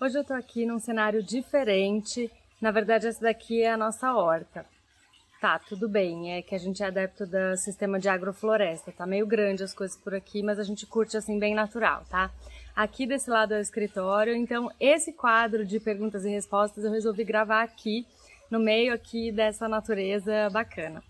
Hoje eu tô aqui num cenário diferente. Na verdade, essa daqui é a nossa horta. Tá, tudo bem, é que a gente é adepto do sistema de agrofloresta. Tá meio grande as coisas por aqui, mas a gente curte assim bem natural, tá? Aqui desse lado é o escritório, então esse quadro de perguntas e respostas eu resolvi gravar aqui, no meio aqui dessa natureza bacana.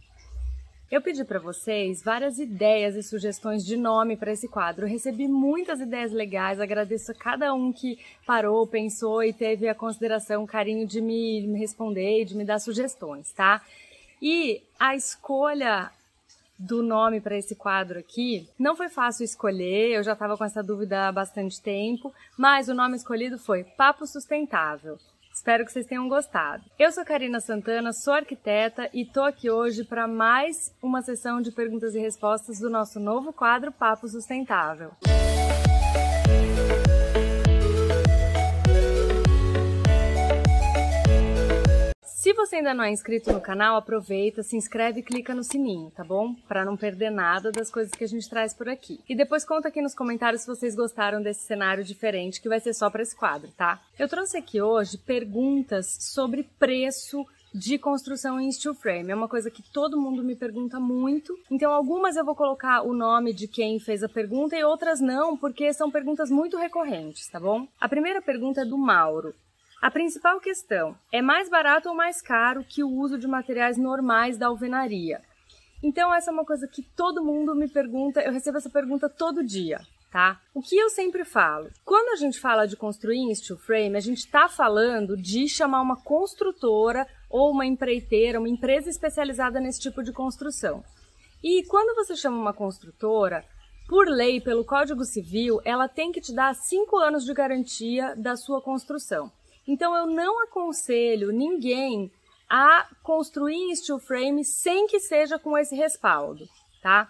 Eu pedi para vocês várias ideias e sugestões de nome para esse quadro. Eu recebi muitas ideias legais, agradeço a cada um que parou, pensou e teve a consideração, o carinho de me responder e de me dar sugestões, tá? E a escolha do nome para esse quadro aqui não foi fácil escolher, eu já estava com essa dúvida há bastante tempo, mas o nome escolhido foi Papo Sustentável. Espero que vocês tenham gostado. Eu sou Karina Santana, sou arquiteta e tô aqui hoje para mais uma sessão de perguntas e respostas do nosso novo quadro Papo Sustentável. Se você ainda não é inscrito no canal, aproveita, se inscreve e clica no sininho, tá bom? Para não perder nada das coisas que a gente traz por aqui. E depois conta aqui nos comentários se vocês gostaram desse cenário diferente, que vai ser só para esse quadro, tá? Eu trouxe aqui hoje perguntas sobre preço de construção em steel frame. É uma coisa que todo mundo me pergunta muito, então algumas eu vou colocar o nome de quem fez a pergunta e outras não, porque são perguntas muito recorrentes, tá bom? A primeira pergunta é do Mauro. A principal questão, é mais barato ou mais caro que o uso de materiais normais da alvenaria? Então essa é uma coisa que todo mundo me pergunta, eu recebo essa pergunta todo dia, tá? O que eu sempre falo? Quando a gente fala de construir em steel frame, a gente está falando de chamar uma construtora ou uma empreiteira, uma empresa especializada nesse tipo de construção. E quando você chama uma construtora, por lei, pelo Código Civil, ela tem que te dar 5 anos de garantia da sua construção. Então eu não aconselho ninguém a construir em steel frame sem que seja com esse respaldo, tá?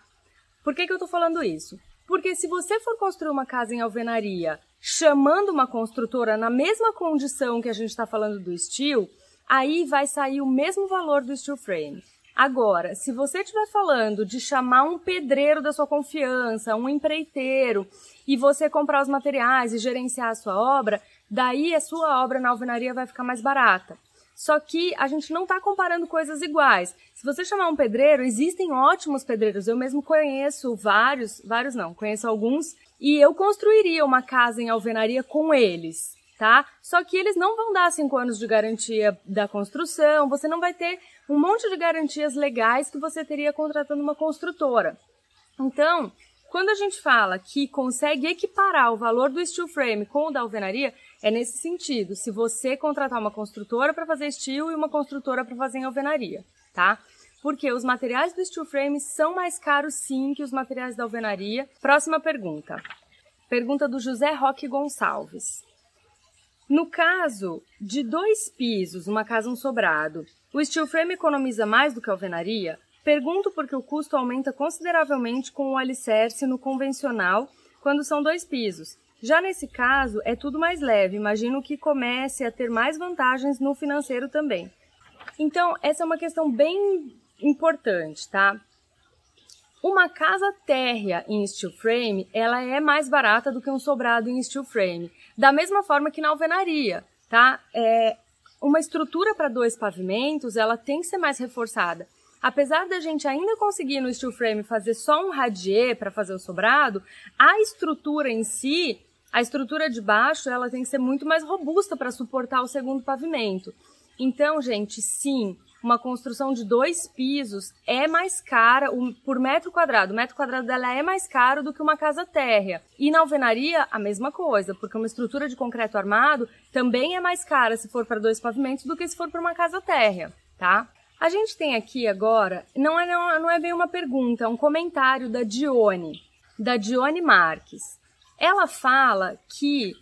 Por que eu tô falando isso? Porque se você for construir uma casa em alvenaria chamando uma construtora na mesma condição que a gente está falando do steel, aí vai sair o mesmo valor do steel frame. Agora, se você estiver falando de chamar um pedreiro da sua confiança, um empreiteiro, e você comprar os materiais e gerenciar a sua obra, daí a sua obra na alvenaria vai ficar mais barata. Só que a gente não está comparando coisas iguais. Se você chamar um pedreiro, existem ótimos pedreiros. Eu mesmo conheço vários não, conheço alguns, e eu construiria uma casa em alvenaria com eles, tá? Só que eles não vão dar 5 anos de garantia da construção, você não vai ter um monte de garantias legais que você teria contratando uma construtora. Então, quando a gente fala que consegue equiparar o valor do steel frame com o da alvenaria, é nesse sentido, se você contratar uma construtora para fazer steel e uma construtora para fazer em alvenaria, tá? Porque os materiais do steel frame são mais caros sim que os materiais da alvenaria. Próxima pergunta. Pergunta do José Roque Gonçalves. No caso de 2 pisos, uma casa um sobrado, o steel frame economiza mais do que a alvenaria? Pergunto porque o custo aumenta consideravelmente com o alicerce no convencional quando são 2 pisos. Já nesse caso, é tudo mais leve, imagino que comece a ter mais vantagens no financeiro também. Então, essa é uma questão bem importante, tá? Uma casa térrea em steel frame, ela é mais barata do que um sobrado em steel frame. Da mesma forma que na alvenaria, tá? Uma estrutura para 2 pavimentos, ela tem que ser mais reforçada. Apesar da gente ainda conseguir no steel frame fazer só um radier para fazer o sobrado, a estrutura em si, a estrutura de baixo, ela tem que ser muito mais robusta para suportar o segundo pavimento. Então, gente, sim, uma construção de 2 pisos é mais cara por metro quadrado. O metro quadrado dela é mais caro do que uma casa térrea. E na alvenaria, a mesma coisa, porque uma estrutura de concreto armado também é mais cara se for para 2 pavimentos do que se for para uma casa térrea, tá? A gente tem aqui agora, não é bem uma pergunta, é um comentário da Dione Marques. Ela fala que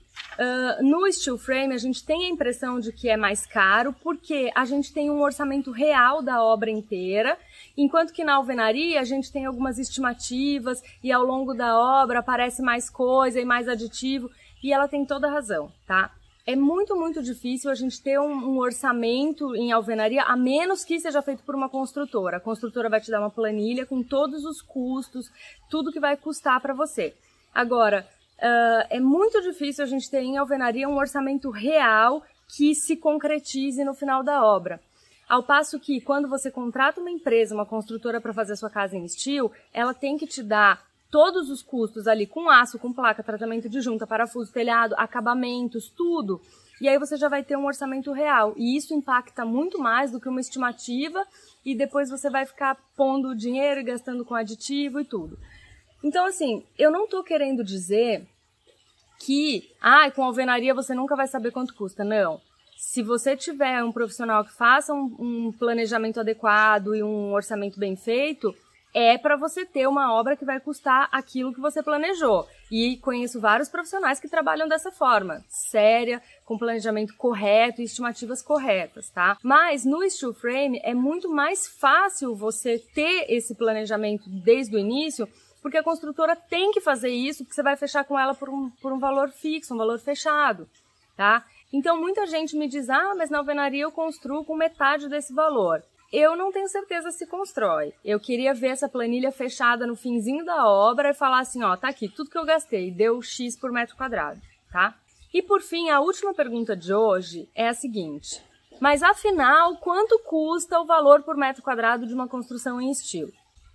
no steel frame a gente tem a impressão de que é mais caro porque a gente tem um orçamento real da obra inteira, enquanto que na alvenaria a gente tem algumas estimativas e ao longo da obra aparece mais coisa e mais aditivo, e ela tem toda a razão, tá? É muito, muito difícil a gente ter um orçamento em alvenaria, a menos que seja feito por uma construtora. A construtora vai te dar uma planilha com todos os custos, tudo que vai custar para você. Agora, é muito difícil a gente ter em alvenaria um orçamento real que se concretize no final da obra. Ao passo que, quando você contrata uma empresa, uma construtora para fazer a sua casa em steel, ela tem que te dar todos os custos ali com aço, com placa, tratamento de junta, parafuso, telhado, acabamentos, tudo. E aí você já vai ter um orçamento real. E isso impacta muito mais do que uma estimativa e depois você vai ficar pondo dinheiro e gastando com aditivo e tudo. Então, assim, eu não tô querendo dizer que, com alvenaria você nunca vai saber quanto custa. Não. Se você tiver um profissional que faça um planejamento adequado e um orçamento bem feito, é para você ter uma obra que vai custar aquilo que você planejou. E conheço vários profissionais que trabalham dessa forma, séria, com planejamento correto e estimativas corretas, tá? Mas no steel frame é muito mais fácil você ter esse planejamento desde o início, porque a construtora tem que fazer isso, porque você vai fechar com ela por um valor fixo, um valor fechado, tá? Então muita gente me diz, mas na alvenaria eu construo com metade desse valor. Eu não tenho certeza se constrói. Eu queria ver essa planilha fechada no finzinho da obra e falar assim, tá aqui, tudo que eu gastei, deu X por metro quadrado, tá? E por fim, a última pergunta de hoje é a seguinte, mas afinal, quanto custa o valor por metro quadrado de uma construção em steel?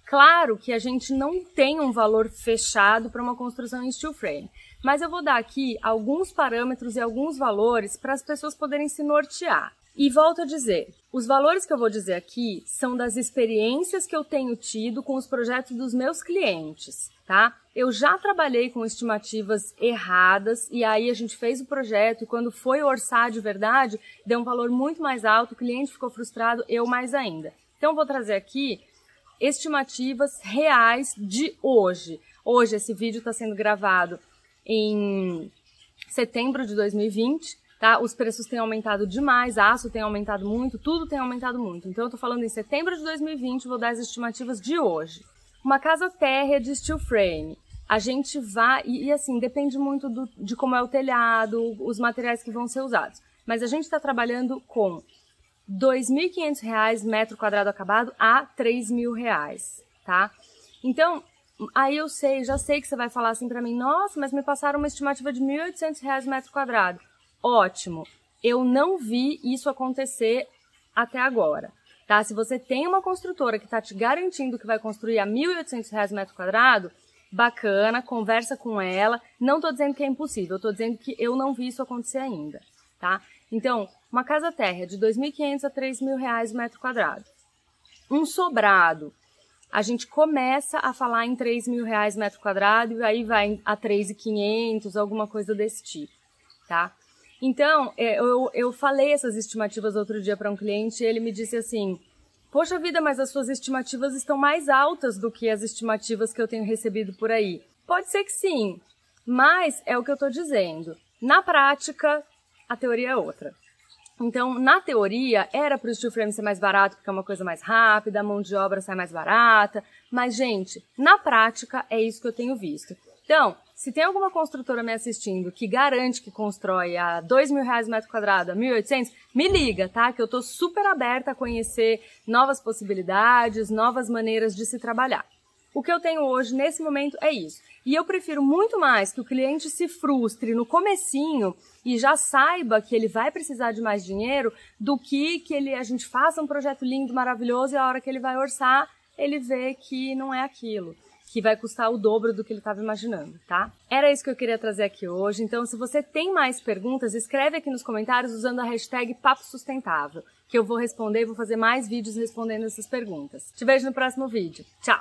Claro que a gente não tem um valor fechado para uma construção em steel frame, mas eu vou dar aqui alguns parâmetros e alguns valores para as pessoas poderem se nortear. E volto a dizer, os valores que eu vou dizer aqui são das experiências que eu tenho tido com os projetos dos meus clientes, tá? Eu já trabalhei com estimativas erradas e aí a gente fez o projeto e quando foi orçar de verdade, deu um valor muito mais alto, o cliente ficou frustrado, eu mais ainda. Então eu vou trazer aqui estimativas reais de hoje. Hoje esse vídeo está sendo gravado em setembro de 2020, tá? Os preços têm aumentado demais, aço tem aumentado muito, tudo tem aumentado muito. Então eu tô falando em setembro de 2020, vou dar as estimativas de hoje. Uma casa térrea de steel frame, a gente vai, e assim, depende muito de como é o telhado, os materiais que vão ser usados. Mas a gente está trabalhando com R$ 2.500 metro quadrado acabado a R$ 3.000, tá? Então, aí eu já sei que você vai falar assim pra mim, nossa, mas me passaram uma estimativa de R$ 1.800 metro quadrado. Ótimo, eu não vi isso acontecer até agora, tá? Se você tem uma construtora que está te garantindo que vai construir a R$ 1.800 metro quadrado, bacana, conversa com ela. Não estou dizendo que é impossível, estou dizendo que eu não vi isso acontecer ainda, tá? Então, uma casa térrea de R$ 2.500 a R$ 3.000 metro quadrado. Um sobrado, a gente começa a falar em R$ 3.000 metro quadrado e aí vai a R$ 3.500, alguma coisa desse tipo, tá? Então, eu falei essas estimativas outro dia para um cliente e ele me disse assim, poxa vida, mas as suas estimativas estão mais altas do que as estimativas que eu tenho recebido por aí. Pode ser que sim, mas é o que eu estou dizendo. Na prática, a teoria é outra. Então, na teoria, era para o steel frame ser mais barato porque é uma coisa mais rápida, a mão de obra sai mais barata, mas, gente, na prática é isso que eu tenho visto. Então, se tem alguma construtora me assistindo que garante que constrói a R$ 2.000 metro quadrado, a R$ 1.800, me liga, tá? Que eu tô super aberta a conhecer novas possibilidades, novas maneiras de se trabalhar. O que eu tenho hoje, nesse momento, é isso. E eu prefiro muito mais que o cliente se frustre no comecinho e já saiba que ele vai precisar de mais dinheiro do que a gente faça um projeto lindo, maravilhoso e a hora que ele vai orçar, ele vê que não é aquilo, que vai custar o dobro do que ele estava imaginando, tá? Era isso que eu queria trazer aqui hoje, então se você tem mais perguntas, escreve aqui nos comentários usando a hashtag Papo Sustentável, que eu vou responder e vou fazer mais vídeos respondendo essas perguntas. Te vejo no próximo vídeo. Tchau!